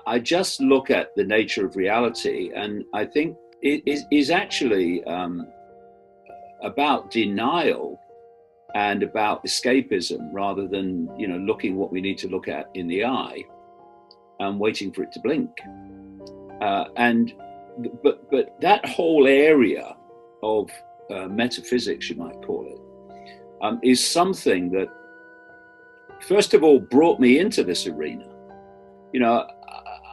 I just look at the nature of reality, and I think it is actually about denial and about escapism, rather than looking what we need to look at in the eye and waiting for it to blink. But that whole area of metaphysics, you might call it, is something that, first of all, brought me into this arena.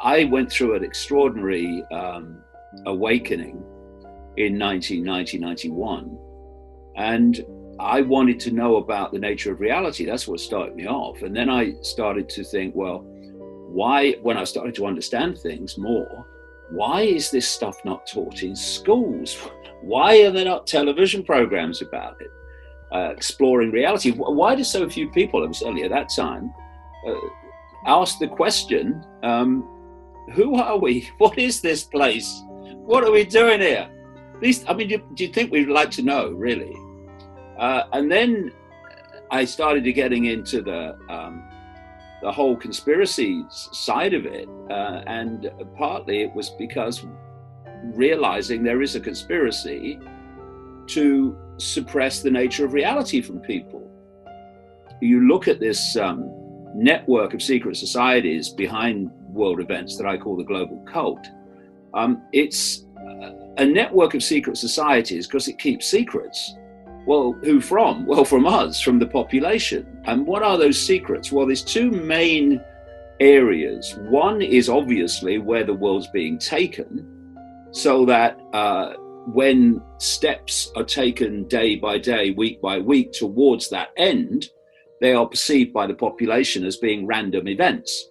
I went through an extraordinary awakening in 1991, and I wanted to know about the nature of reality. That's what started me off. And then I started to think, well, why, when I started to understand things more, why is this stuff not taught in schools? Why are there not television programs about it? Exploring reality. Why do so few people, and certainly at that time, ask the question, who are we? What is this place? What are we doing here? At least, I mean, do you think we'd like to know, really? And then I started getting into the whole conspiracy side of it, and partly it was because realizing there is a conspiracy to suppress the nature of reality from people. You look at this network of secret societies behind world events that I call the global cult. It's a network of secret societies because it keeps secrets. Well, who from? Well, from us, from the population. And what are those secrets? Well, there's two main areas. One is obviously where the world's being taken, so that when steps are taken day by day, week by week towards that end, they are perceived by the population as being random events.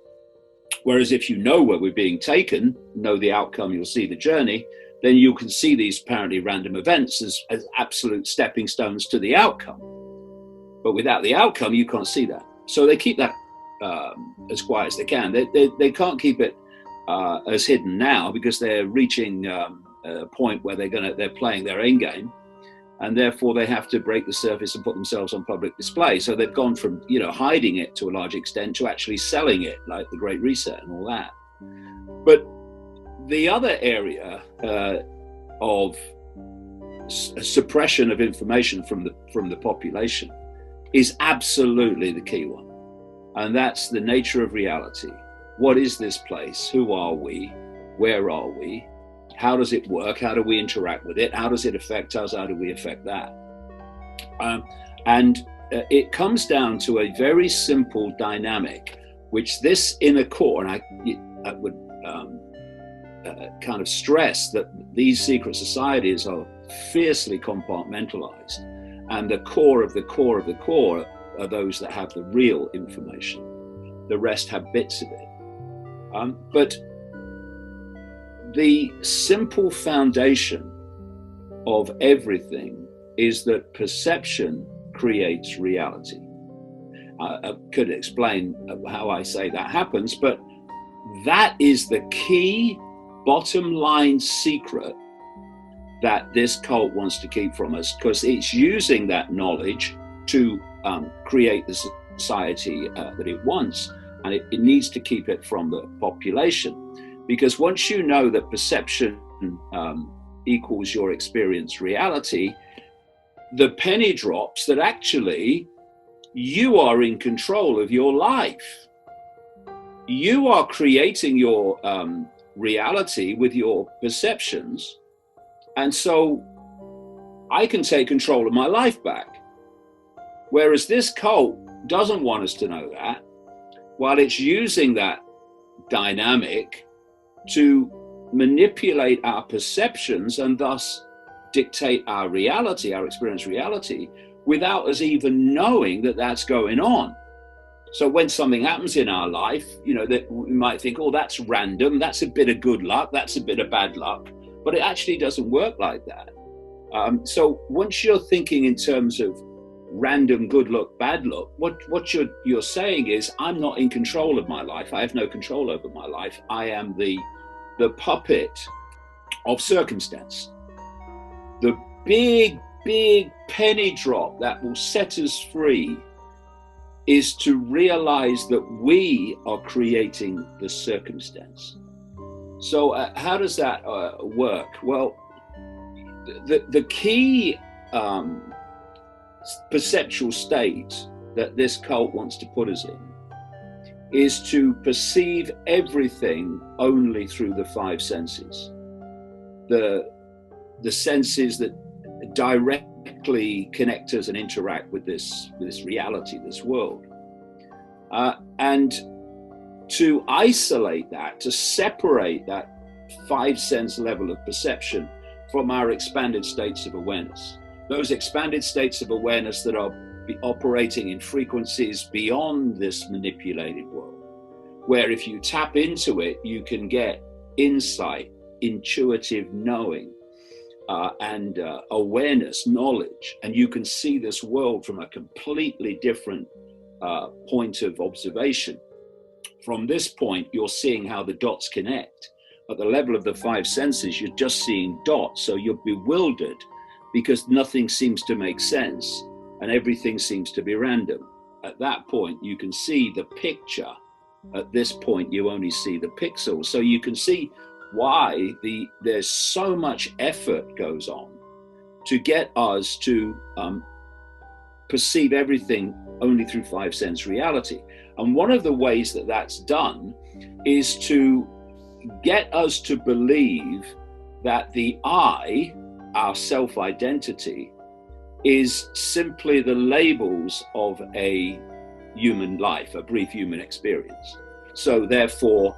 Whereas if you know where we're being taken, know the outcome, you'll see the journey, then you can see these apparently random events as absolute stepping stones to the outcome. But without the outcome, you can't see that. So they keep that as quiet as they can. They can't keep it as hidden now, because they're reaching a point where they're playing their end game, and therefore they have to break the surface and put themselves on public display. So they've gone from hiding it to a large extent to actually selling it, like the Great Reset and all that. But the other area of suppression of information from the population is absolutely the key one, and that's the nature of reality. What is this place? Who are we? Where are we? How does it work? How do we interact with it? How does it affect us? How do we affect that? And it comes down to a very simple dynamic, which this inner core, and I would kind of stress that these secret societies are fiercely compartmentalized, and the core of the core of the core are those that have the real information. The rest have bits of it. But the simple foundation of everything is that perception creates reality. I could explain how I say that happens, but that is the key bottom line secret that this cult wants to keep from us, because it's using that knowledge to create the society that it wants, and it needs to keep it from the population. Because once you know that perception equals your experience reality, the penny drops that actually you are in control of your life. You are creating your reality with your perceptions. And so I can take control of my life back. Whereas this cult doesn't want us to know that, while it's using that dynamic to manipulate our perceptions and thus dictate our reality, our experience reality, without us even knowing that that's going on. So when something happens in our life, that we might think, oh, that's random, that's a bit of good luck, that's a bit of bad luck, but it actually doesn't work like that. So once you're thinking in terms of random good luck, bad luck, what you're saying is, I'm not in control of my life. I have no control over my life. I am the puppet of circumstance. The big penny drop that will set us free is to realize that we are creating the circumstance. So how does that work? Well, the key perceptual state that this cult wants to put us in is to perceive everything only through the five senses. The senses that directly connect us and interact with this reality, this world. And to isolate that, to separate that five sense level of perception from our expanded states of awareness. Those expanded states of awareness that are operating in frequencies beyond this manipulated world, where if you tap into it, you can get insight, intuitive knowing, and awareness, knowledge, and you can see this world from a completely different point of observation. From this point, you're seeing how the dots connect. At the level of the five senses, you're just seeing dots, so you're bewildered because nothing seems to make sense and everything seems to be random. At that point, you can see the picture. At this point, you only see the pixels. So you can see why there's so much effort goes on to get us to perceive everything only through five sense reality. And one of the ways that that's done is to get us to believe that the I, our self-identity, is simply the labels of a human life, a brief human experience. So therefore,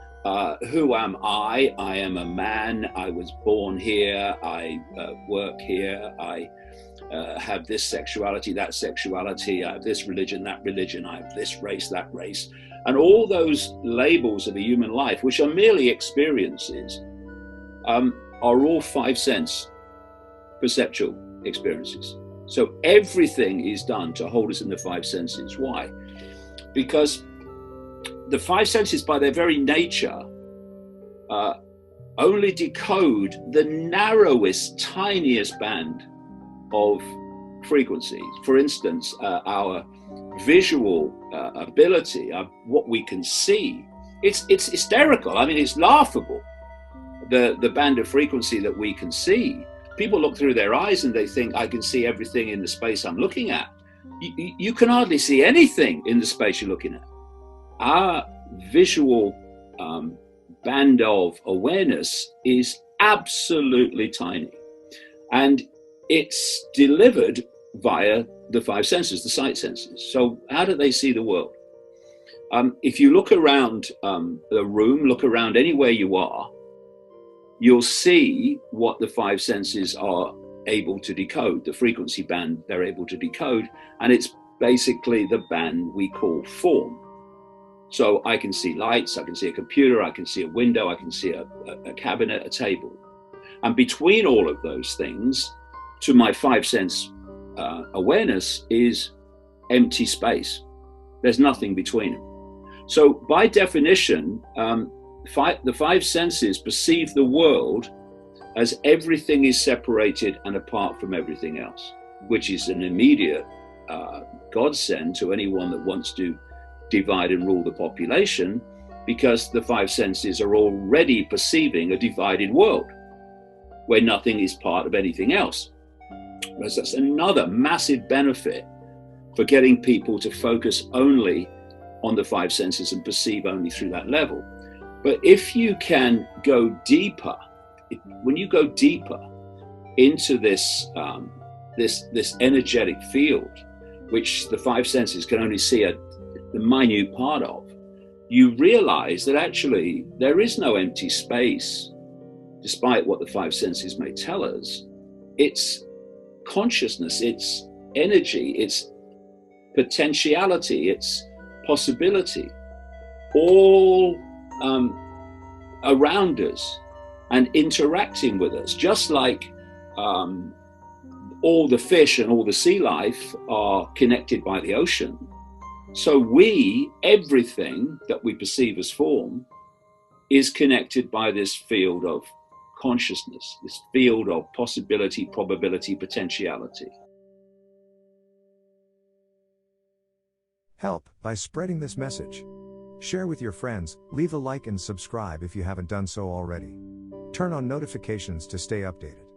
who am I? I am a man. I was born here. I work here. I have this sexuality, that sexuality. I have this religion, that religion. I have this race, that race. And all those labels of a human life, which are merely experiences, are all five sense perceptual experiences. So everything is done to hold us in the five senses. Why? Because the five senses, by their very nature, only decode the narrowest, tiniest band of frequencies. For instance, our visual ability, what we can see, it's hysterical. I mean, it's laughable, the band of frequency that we can see. People look through their eyes and they think, I can see everything in the space I'm looking at. You can hardly see anything in the space you're looking at. Our visual band of awareness is absolutely tiny. And it's delivered via the five senses, the sight senses. So how do they see the world? If you look around the room, look around anywhere you are, you'll see what the five senses are able to decode, the frequency band they're able to decode. And it's basically the band we call form. So I can see lights, I can see a computer, I can see a window, I can see a cabinet, a table. And between all of those things, to my five sense awareness, is empty space. There's nothing between them. So by definition, the five senses perceive the world as everything is separated and apart from everything else, which is an immediate godsend to anyone that wants to divide and rule the population, because the five senses are already perceiving a divided world where nothing is part of anything else. Whereas that's another massive benefit for getting people to focus only on the five senses and perceive only through that level. But if you can go deeper, when you go deeper into this energetic field, which the five senses can only see the minute part of, you realize that actually there is no empty space, despite what the five senses may tell us. It's consciousness, it's energy, it's potentiality, it's possibility, all around us and interacting with us, just like all the fish and all the sea life are connected by the ocean. So everything that we perceive as form, is connected by this field of consciousness, this field of possibility, probability, potentiality. Help by spreading this message. Share with your friends, leave a like and subscribe if you haven't done so already. Turn on notifications to stay updated.